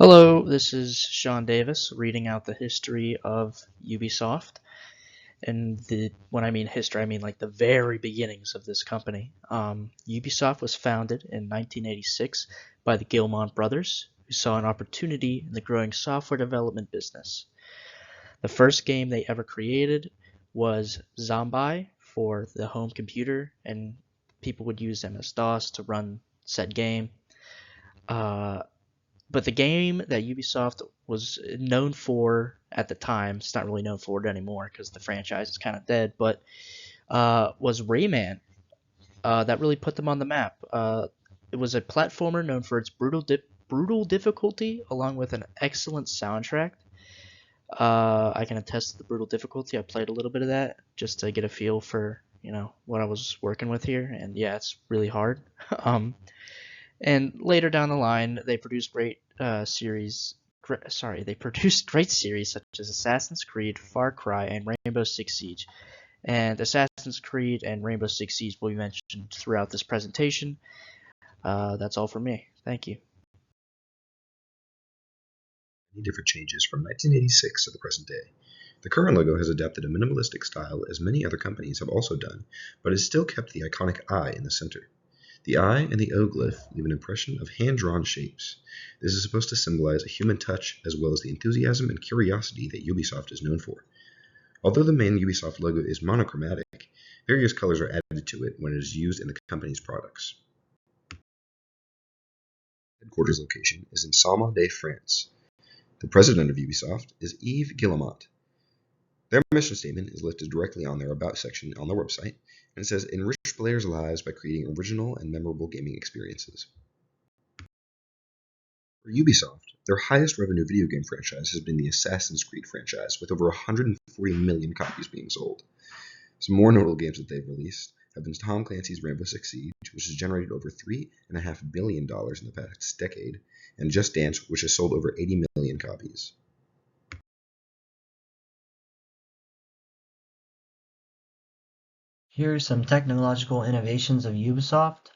Hello, this is Sean Davis reading out the history of Ubisoft. And when I mean history, I mean like the very beginnings of this company. Ubisoft was founded in 1986 by the Guillemot brothers, who saw an opportunity in the growing software development business. The first game they ever created was Zombie for the home computer, and people would use MS-DOS to run said game. But the game that Ubisoft was known for at the time, it's not really known for it anymore because the franchise is kind of dead, but was Rayman. That really put them on the map. It was a platformer known for its brutal difficulty, along with an excellent soundtrack. I can attest to the brutal difficulty. I played a little bit of that just to get a feel for what I was working with here, and yeah, it's really hard. And later down the line, they produced they produced great series such as Assassin's Creed, Far Cry, and Rainbow Six Siege. And Assassin's Creed and Rainbow Six Siege will be mentioned throughout this presentation. That's all for me. Thank you. Many different changes from 1986 to the present day. The current logo has adapted a minimalistic style as many other companies have also done, but has still kept the iconic eye in the center. The eye and the O glyph leave an impression of hand-drawn shapes. This is supposed to symbolize a human touch as well as the enthusiasm and curiosity that Ubisoft is known for. Although the main Ubisoft logo is monochromatic, various colors are added to it when it is used in the company's products. The headquarters location is in Salma-de, France. The president of Ubisoft is Yves Guillemot. Their mission statement is listed directly on their About section on their website, and it says, "Enrich players' lives by creating original and memorable gaming experiences." For Ubisoft, their highest revenue video game franchise has been the Assassin's Creed franchise, with over 140 million copies being sold. Some more notable games that they've released have been Tom Clancy's Rainbow Six Siege, which has generated over $3.5 billion in the past decade, and Just Dance, which has sold over 80 million copies. Here are some technological innovations of Ubisoft.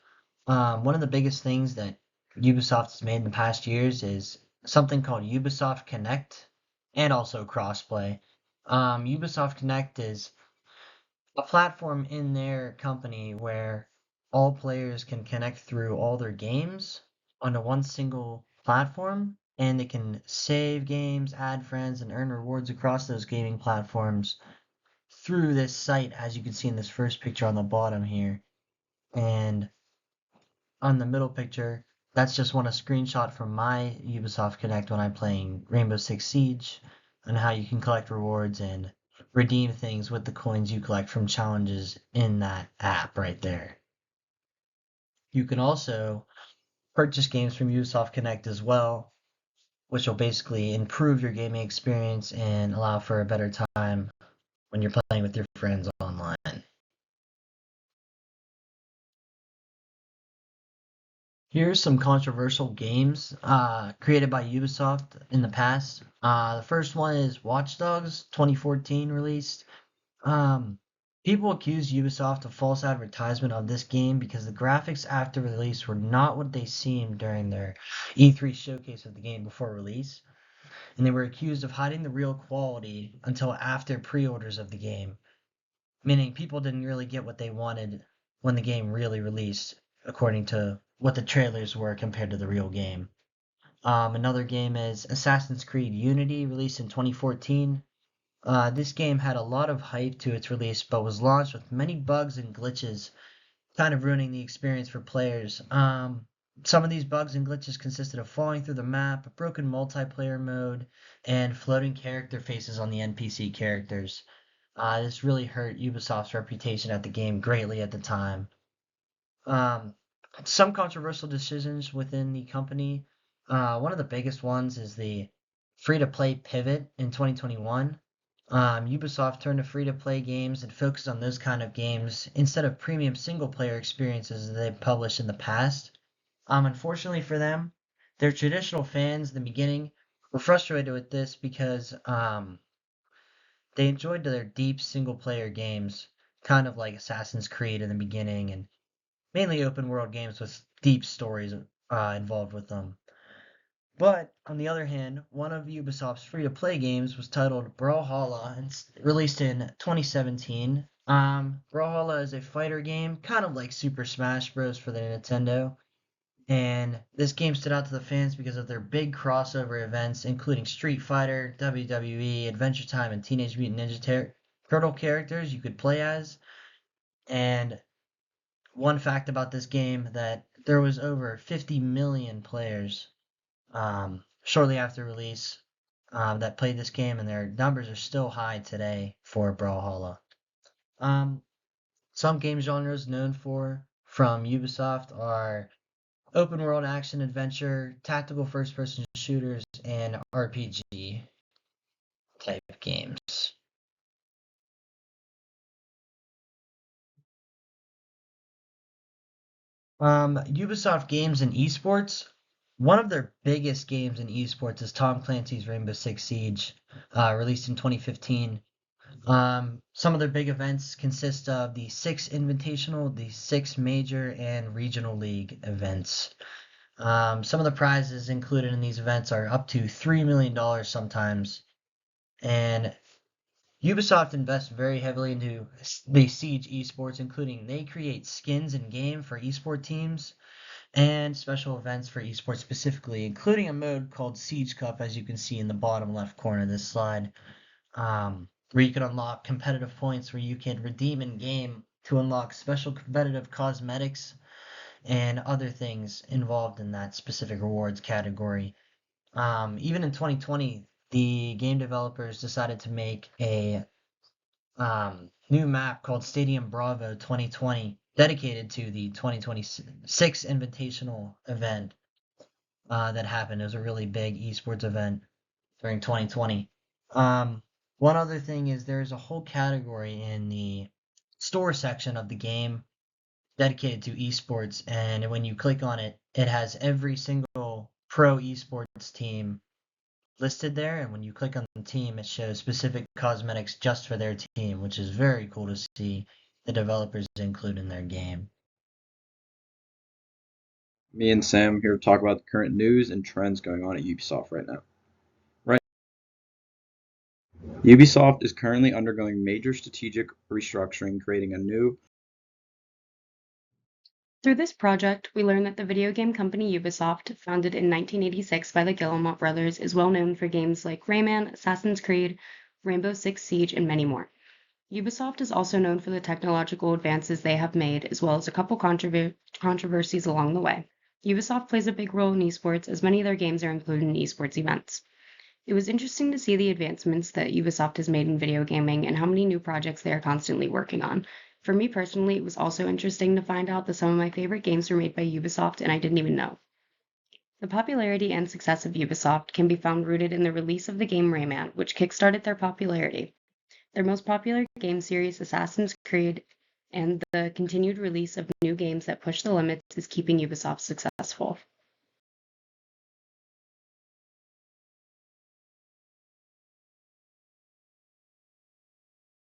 One of the biggest things that Ubisoft has made in the past years is something called Ubisoft Connect and also crossplay. Ubisoft Connect is a platform in their company where all players can connect through all their games onto one single platform, and they can save games, add friends, and earn rewards across those gaming platforms through this site, as you can see in this first picture on the bottom here. And on the middle picture, that's just a screenshot from my Ubisoft Connect when I'm playing Rainbow Six Siege, and how you can collect rewards and redeem things with the coins you collect from challenges in that app right there. You can also purchase games from Ubisoft Connect as well, which will basically improve your gaming experience and allow for a better time when you're playing with your friends online. Here's some controversial games created by Ubisoft in the past. The first one is Watch Dogs 2014 released. People accused Ubisoft of false advertisement of this game because the graphics after release were not what they seemed during their E3 showcase of the game before release, and they were accused of hiding the real quality until after pre-orders of the game, meaning people didn't really get what they wanted when the game really released, according to what the trailers were compared to the real game. Another game is Assassin's Creed Unity, released in 2014. This game had a lot of hype to its release, but was launched with many bugs and glitches, kind of ruining the experience for players. Some of these bugs and glitches consisted of falling through the map, a broken multiplayer mode, and floating character faces on the NPC characters. This really hurt Ubisoft's reputation at the game greatly at the time. Some controversial decisions within the company. One of the biggest ones is the free-to-play pivot in 2021. Ubisoft turned to free-to-play games and focused on those kind of games instead of premium single-player experiences that they've published in the past. Unfortunately for them, their traditional fans in the beginning were frustrated with this because they enjoyed their deep single-player games, kind of like Assassin's Creed in the beginning, and mainly open world games with deep stories involved with them. But on the other hand, one of Ubisoft's free-to-play games was titled Brawlhalla and released in 2017. Brawlhalla is a fighter game, kind of like Super Smash Bros. For the Nintendo. And this game stood out to the fans because of their big crossover events, including Street Fighter, WWE, Adventure Time, and Teenage Mutant Ninja Turtle characters you could play as. And one fact about this game that there was over 50 million players shortly after release that played this game, and their numbers are still high today for Brawlhalla. Some game genres known from Ubisoft are open world action adventure, tactical first person shooters, and RPG type games. Ubisoft games and esports. One of their biggest games in esports is Tom Clancy's Rainbow Six Siege, released in 2015. Some of their big events consist of the 6 Invitational, the 6 Major, and Regional League events. Some of the prizes included in these events are up to $3 million sometimes. And Ubisoft invests very heavily into the Siege esports, including they create skins in game for esport teams and special events for esports specifically, including a mode called Siege Cup, as you can see in the bottom left corner of this slide, where you can unlock competitive points where you can redeem in game to unlock special competitive cosmetics and other things involved in that specific rewards category. Even in 2020, the game developers decided to make a new map called Stadium Bravo 2020, dedicated to the 2026 Invitational event that happened. It was a really big esports event during 2020. One other thing is there's a whole category in the store section of the game dedicated to esports, and when you click on it, it has every single pro esports team listed there, and when you click on the team, it shows specific cosmetics just for their team, which is very cool to see the developers include in their game. Me and Sam here to talk about the current news and trends going on at Ubisoft right now. Ubisoft is currently undergoing major strategic restructuring, creating a new. Through this project, we learn that the video game company Ubisoft, founded in 1986 by the Guillemot brothers, is well known for games like Rayman, Assassin's Creed, Rainbow Six Siege, and many more. Ubisoft is also known for the technological advances they have made, as well as a couple controversies along the way. Ubisoft plays a big role in esports, as many of their games are included in esports events. It was interesting to see the advancements that Ubisoft has made in video gaming and how many new projects they are constantly working on. For me personally, it was also interesting to find out that some of my favorite games were made by Ubisoft and I didn't even know. The popularity and success of Ubisoft can be found rooted in the release of the game Rayman, which kickstarted their popularity. Their most popular game series, Assassin's Creed, and the continued release of new games that push the limits is keeping Ubisoft successful.